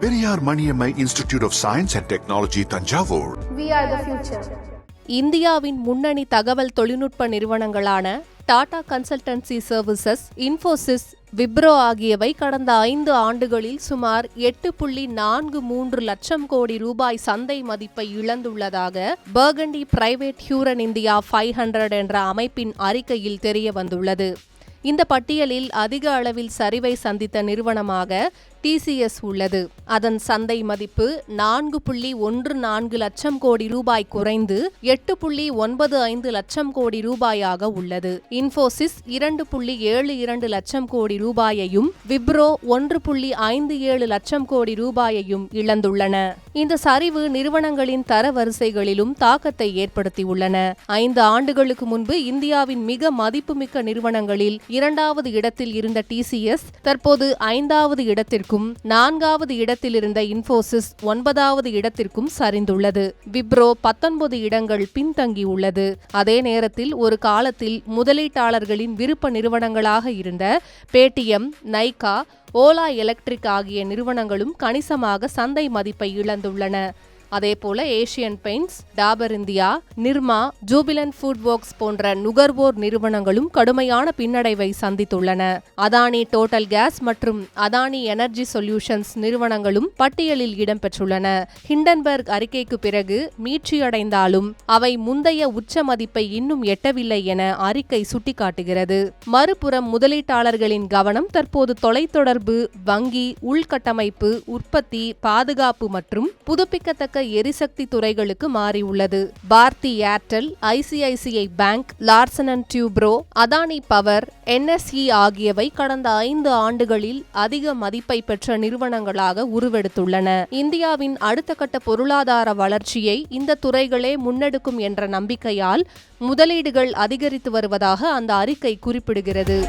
Periyar Maniammai Institute of Science and Technology, Tanjavur. We are the future. இந்தியாவின் முன்னணி தகவல் தொழில்நுட்ப நிறுவனங்களான டாடா கன்சல்டன்சி சர்வீசஸ், இன்ஃபோசிஸ், விப்ரோ ஆகியவை கடந்த 5 ஆண்டுகளில் சுமார் 8.43 லட்சம் கோடி ரூபாய் சந்தை மதிப்பை இழந்துள்ளதாக பர்கண்டி பிரைவேட் ஹியூரன் இந்தியா 500 என்ற அமைப்பின் அறிக்கையில் தெரியவந்துள்ளது. இந்த பட்டியலில் அதிக அளவில் சரிவை சந்தித்த நிறுவனமாக TCS உள்ளது. அதன் சந்தை மதிப்பு 4.14 லட்சம் கோடி ரூபாய் குறைந்து 8.95 லட்சம் கோடி ரூபாயாக உள்ளது. இன்ஃபோசிஸ் 2.72 லட்சம் கோடி ரூபாயையும் விப்ரோ 1.57 லட்சம் கோடி ரூபாயையும் இழந்துள்ளன. இந்த சரிவு நிறுவனங்களின் தரவரிசைகளிலும் தாக்கத்தை ஏற்படுத்தியுள்ளன. 5 ஆண்டுகளுக்கு முன்பு இந்தியாவின் மிக மதிப்புமிக்க நிறுவனங்களில் 2வது இடத்தில் இருந்த TCS தற்போது 5வது இடத்திற்கும் 4வது இடத்தில் இருந்த இன்ஃபோசிஸ் 9வது இடத்திற்கும் சரிந்துள்ளது. விப்ரோ 19 இடங்கள் பின்தங்கியுள்ளது. அதே நேரத்தில் ஒரு காலத்தில் முதலீட்டாளர்களின் விருப்ப நிறுவனங்களாக இருந்த பேடிஎம், நைகா, ஓலா எலக்ட்ரிக் ஆகிய நிறுவனங்களும் கணிசமாக சந்தை மதிப்பை இழந்துள்ளன. அதேபோல Asian paints, Dabur India, Nirma, Jubilant food works போன்ற நுகர்வோர் நிறுவனங்களும் கடுமையான பின்னடைவை சந்தித்துள்ளன. அதானி டோட்டல் கேஸ் மற்றும் அதானி எனர்ஜி சொல்யூஷன்ஸ் நிறுவனங்களும் பட்டியலில் இடம்பெற்றுள்ளன. ஹிண்டன்பர்க் அறிக்கைக்கு பிறகு மீட்சியடைந்தாலும் அவை முந்தைய உச்ச மதிப்பை இன்னும் எட்டவில்லை என அறிக்கை சுட்டிக்காட்டுகிறது. மறுபுறம் முதலீட்டாளர்களின் கவனம் தற்போது தொலைத்தொடர்பு, வங்கி, உள்கட்டமைப்பு, உற்பத்தி, பாதுகாப்பு மற்றும் புதுப்பிக்கத்தக்க எரிசக்தி துறைகளுக்கு மாறியுள்ளது. Bharti Airtel, ICICI bank, Larsen and Toubro, Adani power, NSE ஆகியவை கடந்த 5 ஆண்டுகளில் அதிக மதிப்பை பெற்ற நிறுவனங்களாக உருவெடுத்துள்ளன. இந்தியாவின் அடுத்த கட்ட பொருளாதார வளர்ச்சியை இந்த துறைகளே முன்னெடுக்கும் என்ற நம்பிக்கையால் முதலீடுகள் அதிகரித்து வருவதாக அந்த அறிக்கை குறிப்பிடுகிறது.